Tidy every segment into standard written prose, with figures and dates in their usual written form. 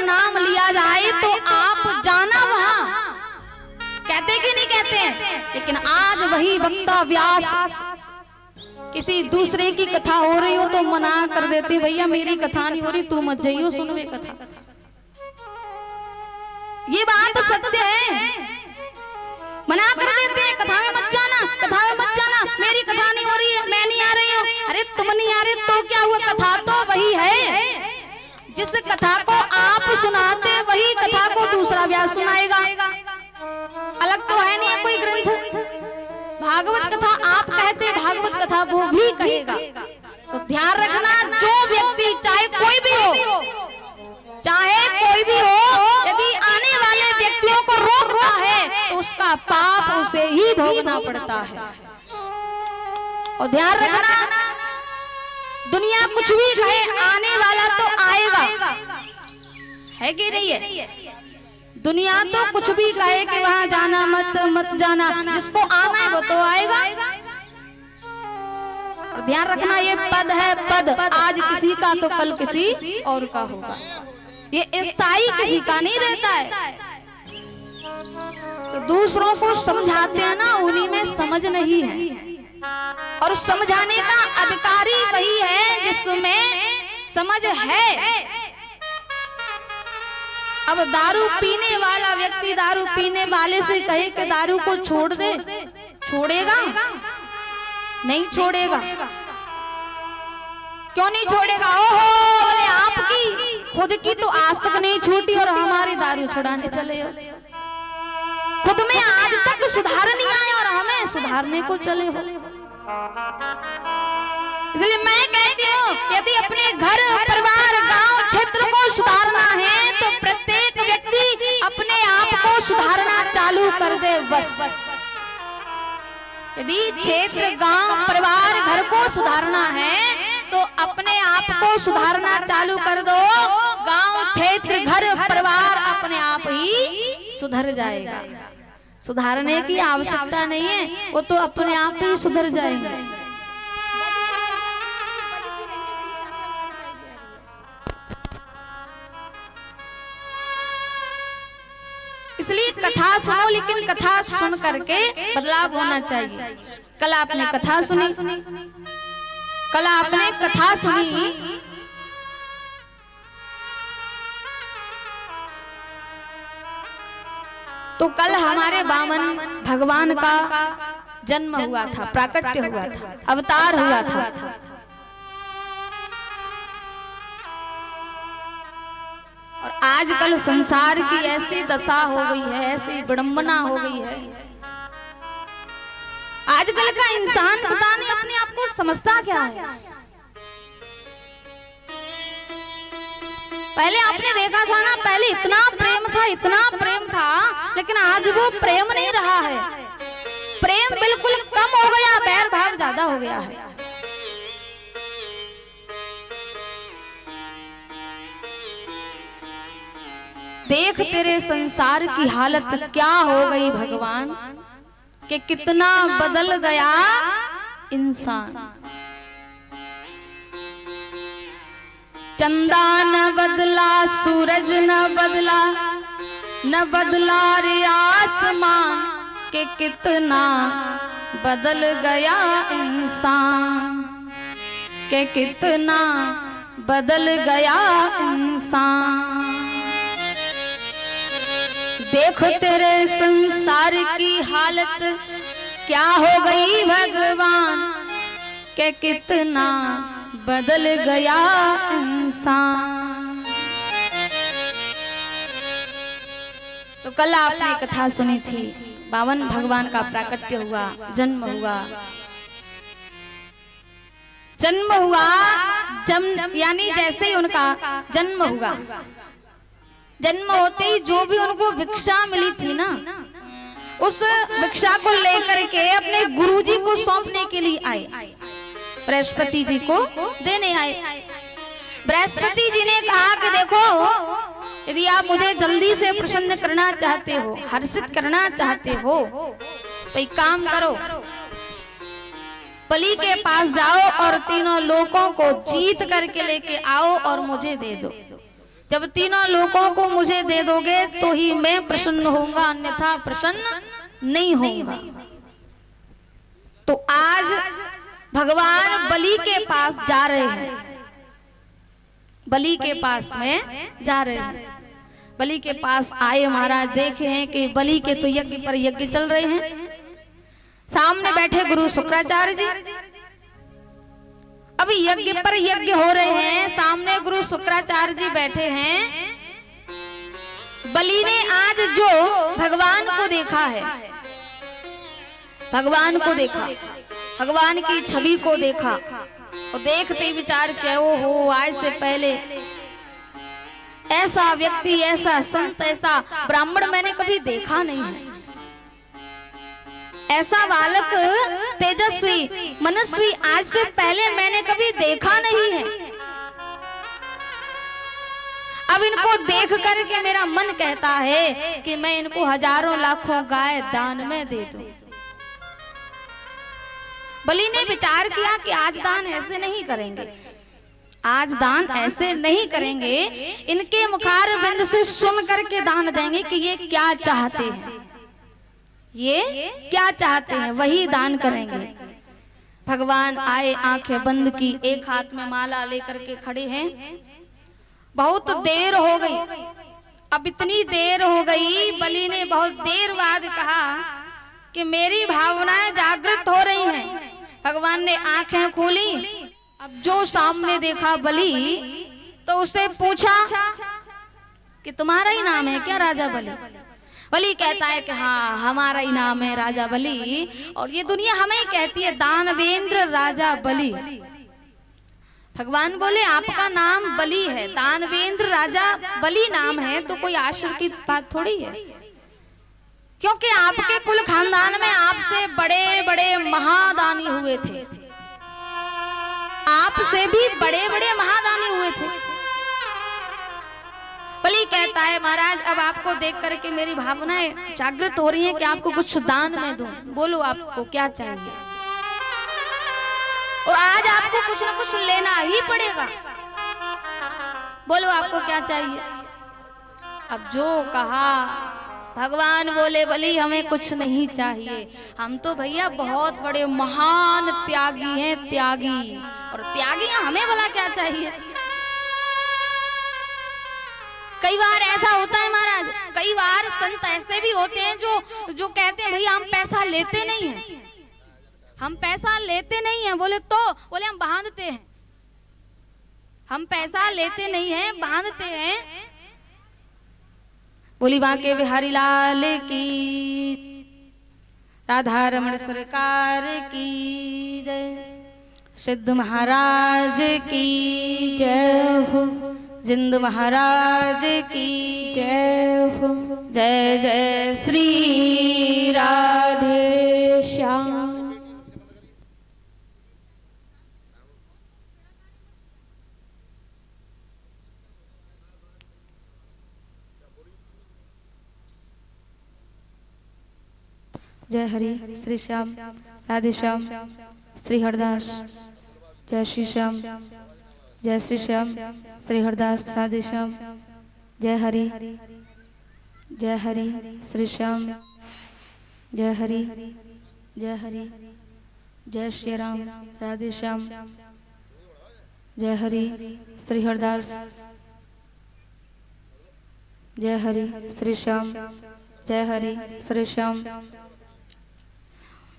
नाम लिया जाए तो आप जाना वहां, कहते कि नहीं कहते हैं। लेकिन आज वही वक्ता व्यास किसी दूसरे की कथा हो रही हो तो मना कर देते, भैया मेरी कथा नहीं हो रही, तू मत जाइयो सुनवे कथा। ये बात सत्य है, मना कर देते हैं, कथा में मत जाना, कथा में मत जाना, मेरी कथा नहीं हो रही है, मैं नहीं आ रही हूँ। अरे तुम नहीं आ रहे तो क्या हुआ, कथा तो वही है। जिस कथा को आप सुनाते वही कथा को दूसरा व्यास सुनाएगा, अलग तो है नहीं है कोई ग्रंथ। भागवत कथा आप कहते, भागवत कथा वो भी कहेगा। तो ध्यान रखना, जो व्यक्ति चाहे कोई भी हो, चाहे कोई भी हो, यदि आने वाले व्यक्तियों को रोकता है तो उसका पाप उसे ही भोगना पड़ता है। और ध्यान रखना, दुनिया कुछ भी कहे, आने वाला तो आएगा, है कि नहीं है। दुनिया तो कुछ भी कहे कि वहां जाना मत, मत जाना, जिसको आना है वो तो आएगा। और ध्यान रखना, ये पद है पद, आज किसी का तो कल किसी और का होगा, ये स्थायी किसी का नहीं रहता है। तो दूसरों को समझाते हैं ना, उन्हीं में समझ नहीं है, और समझाने का अधिकारी वही है जिसमें समझ है। अब दारू पीने वाला व्यक्ति दारू पीने वाले से कहे कि दारू को छोड़ दे, छोड़ेगा? नहीं छोड़ेगा। क्यों नहीं छोड़ेगा? ओहो, बोले आपकी खुद की तो आज तक नहीं छूटी और हमारी दारू छुड़ाने चले हो। खुद में आज तक सुधार नहीं आया और हमें सुधारने को चले हो। इसलिए मैं कहती हूँ, यदि अपने घर परिवार गांव क्षेत्र को सुधारना है तो प्रत्येक व्यक्ति अपने आप को सुधारना चालू कर दे बस। यदि क्षेत्र गांव परिवार घर को सुधारना है तो अपने आप को सुधारना चालू कर दो, गांव क्षेत्र घर परिवार अपने आप ही सुधर जाएगा। सुधारने की आवश्यकता नहीं है, वो तो अपने आप ही सुधर जाएंगे। इसलिए कथा सुनो, लेकिन कथा सुन करके बदलाव होना चाहिए। कल आपने कथा सुनी, कल आपने कथा सुनी, तो कल हमारे वामन भगवान का जन्म हुआ था, प्राकट्य हुआ था, अवतार हुआ था। और आजकल संसार की ऐसी दशा हो गई है, ऐसी विडंबना हो गई है। आजकल का इंसान पता नहीं अपने आप को समझता क्या है। पहले आपने देखा था ना, पहले इतना प्रेम था, इतना प्रेम था, लेकिन आज वो प्रेम नहीं रहा है। प्रेम बिल्कुल कम हो गया, बैर भाव ज्यादा हो गया है। देख तेरे संसार की हालत क्या हो गई भगवान, कि कितना बदल गया इंसान। चंदा न बदला, सूरज न बदला, न बदला रे आसमान, के कितना बदल गया इंसान, के कितना बदल गया इंसान। देखो तेरे संसार की हालत क्या हो गई भगवान, के कितना बदल गया इंसान। तो कल आपने कथा सुनी थी, वामन भगवान का प्राकट्य हुआ, जन्म हुआ। जन्म हुआ, यानी जैसे ही उनका जन्म हुआ, जन्म होते ही जो भी उनको भिक्षा मिली थी ना, उस भिक्षा को लेकर के अपने गुरुजी को सौंपने के लिए आए, बृहस्पति जी को देने आए। बृहस्पति जी ने कहा कि देखो, यदि आप मुझे जल्दी से प्रसन्न करना चाहते हो, हर्षित करना चाहते हो, तो एक काम करो, बलि के पास जाओ और तीनों लोकों को जीत करके लेके आओ और मुझे दे दो। जब तीनों लोगों को मुझे दे दोगे तो ही मैं प्रसन्न होऊंगा, अन्यथा प्रसन्न नहीं होऊंगा। तो आज भगवान बलि के पास जा रहे हैं, बलि के पास में जा रहे हैं। बलि के पास आए महाराज, देखे हैं कि बलि के तो यज्ञ पर यज्ञ चल रहे हैं। सामने बैठे गुरु शुक्राचार्य जी, अभी यज्ञ पर यज्ञ हो रहे हैं, सामने गुरु शुक्राचार्य जी बैठे हैं। बलि ने आज जो भगवान को देखा है, भगवान को देखा, भगवान की छवि को देखा और देखते ही विचार किया, ओ हो, आज से पहले ऐसा व्यक्ति, ऐसा संत, ऐसा ब्राह्मण मैंने कभी देखा नहीं है। ऐसा बालक तेजस्वी मनस्वी आज से पहले मैंने कभी देखा नहीं है। अब इनको देख करके मेरा मन कहता है कि मैं इनको हजारों लाखों गाय दान में दे दूं। बलि ने विचार किया कि आज दान ऐसे नहीं करेंगे, आज दान ऐसे नहीं करेंगे, इनके मुखार बिंद से सुन करके दान देंगे कि ये क्या चाहते हैं, ये क्या चाहते हैं, वही दान करेंगे। भगवान आए, आंखें बंद की, एक हाथ में माला लेकर के खड़े हैं। बहुत देर हो गई, अब इतनी देर हो गई, बलि ने बहुत देर बाद कहा कि मेरी भावनाएं जागृत हो रही हैं। भगवान ने आंखें खोली, अब जो सामने देखा बलि, तो उसे पूछा कि तुम्हारा ही नाम है क्या राजा बलि? बलि कहता है कि हाँ, हमारा ही नाम है राजा बलि, और ये दुनिया हमें ही कहती है दानवेंद्र राजा बलि। भगवान बोले आपका नाम बलि है, दानवेंद्र राजा बलि नाम है, तो कोई आश्चर्य की बात थोड़ी है, क्योंकि आपके कुल खानदान में आपसे बड़े बड़े महादानी हुए थे, आपसे भी बड़े बड़े महादानी हुए थे। बलि कहता है महाराज, अब आपको देख करके मेरी भावनाएं जागृत हो रही हैं कि आपको कुछ दान में दूं, बोलो आपको क्या चाहिए, और आज आपको कुछ ना कुछ लेना ही पड़ेगा, बोलो आपको क्या चाहिए। अब जो कहा, भगवान बोले बलि हमें कुछ नहीं चाहिए, हम तो भैया बहुत बड़े महान त्यागी हैं, त्यागी, और त्यागी हमें भला क्या चाहिए। कई बार ऐसा होता है महाराज, कई बार संत ऐसे भी होते हैं जो कहते हैं भैया हम पैसा लेते नहीं हैं, हम पैसा लेते नहीं हैं, बोले हम बांधते हैं, हम पैसा लेते नहीं हैं, बांधते हैं। बोली बांके बिहारी लाल की, राधा रमण सरकार की जय, सिद्ध महाराज की जय हो, जिंद महाराज की जय हो, जय जय श्री राधे श्याम। जय हरि श्री श्याम राधे श्याम श्री हरदास, जय श्री श्याम, जय श्री श्याम श्री हरदास राधे श्याम, जय हरि श्री श्याम, जय हरि, जय श्री राम राधे श्याम, जय हरि श्री हरदास, जय हरि श्री श्याम, जय हरि श्री श्याम।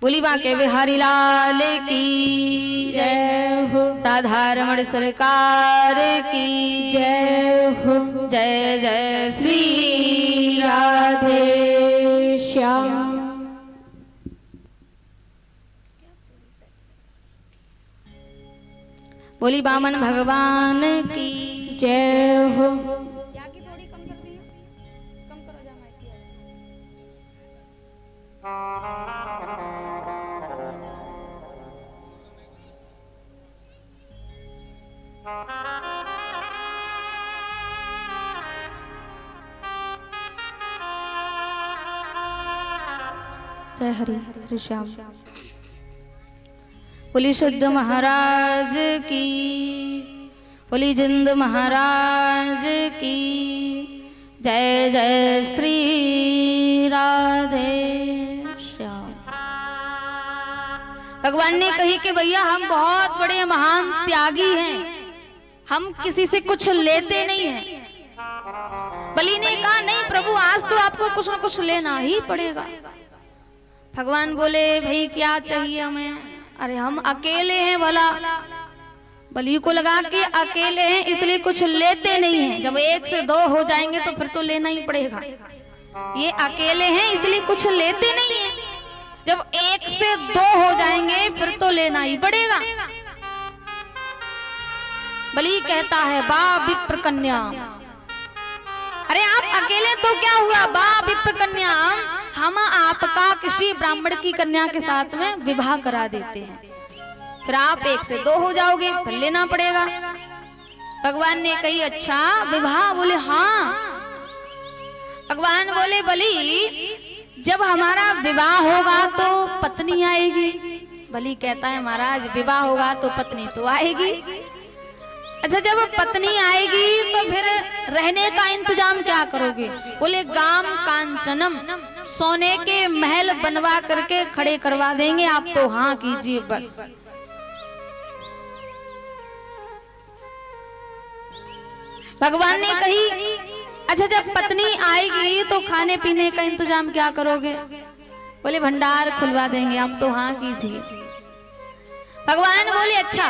बोली बांके बिहारी लाल की जय हो, राधा रमण सरकार की जय हो, जय जय श्री राधे श्याम। बोली बामन भगवान की जय हो। थोड़ी कम कर दी, कम करो जा माइक। जय हरि श्री श्याम। बोली शुद्ध महाराज की, बोली जिंद महाराज की जय जय श्री राधे श्याम। भगवान ने कही कि भैया हम बहुत बड़े महान त्यागी हैं, हम किसी से कुछ लेते नहीं हैं। बलि ने कहा नहीं प्रभु आज तो आपको कुछ न कुछ लेना ही पड़ेगा। भगवान बोले भाई क्या चाहिए हमें? अरे हम अकेले हैं भला। बलि को लगा कि अकेले हैं इसलिए कुछ लेते नहीं हैं, जब 1 से 2 हो जाएंगे तो फिर तो लेना ही पड़ेगा। ये अकेले हैं इसलिए कुछ लेते नहीं हैं, जब 1 से 2 हो जाएंगे फिर तो लेना ही पड़ेगा। बलि कहता है बा विप्र कन्या, अरे आप अकेले तो क्या हुआ, बा विप्र कन्या हम आपका किसी ब्राह्मण की कन्या के साथ में विवाह करा देते हैं, फिर आप 1 से 2 हो जाओगे, फिर लेना पड़ेगा। भगवान ने कही अच्छा विवाह? बोले हाँ। भगवान बोले बलि जब हमारा विवाह होगा तो पत्नी आएगी। बलि कहता है महाराज विवाह होगा तो पत्नी तो आएगी। अच्छा जब पत्नी आएगी तो फिर रहने का इंतजाम क्या करोगे? बोले गाम कांचनम, सोने के महल बनवा करके खड़े करवा देंगे, आप तो हाँ कीजिए बस। भगवान ने कही अच्छा जब पत्नी आएगी तो खाने पीने का इंतजाम क्या करोगे? बोले भंडार खुलवा देंगे, आप तो हाँ कीजिए। भगवान बोले अच्छा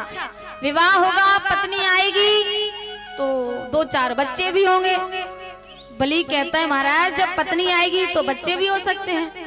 विवाह होगा, पत्नी आएगी तो 2-4 बच्चे भी होंगे। बलि कहता है महाराज जब पत्नी आएगी तो बच्चे भी हो सकते हैं।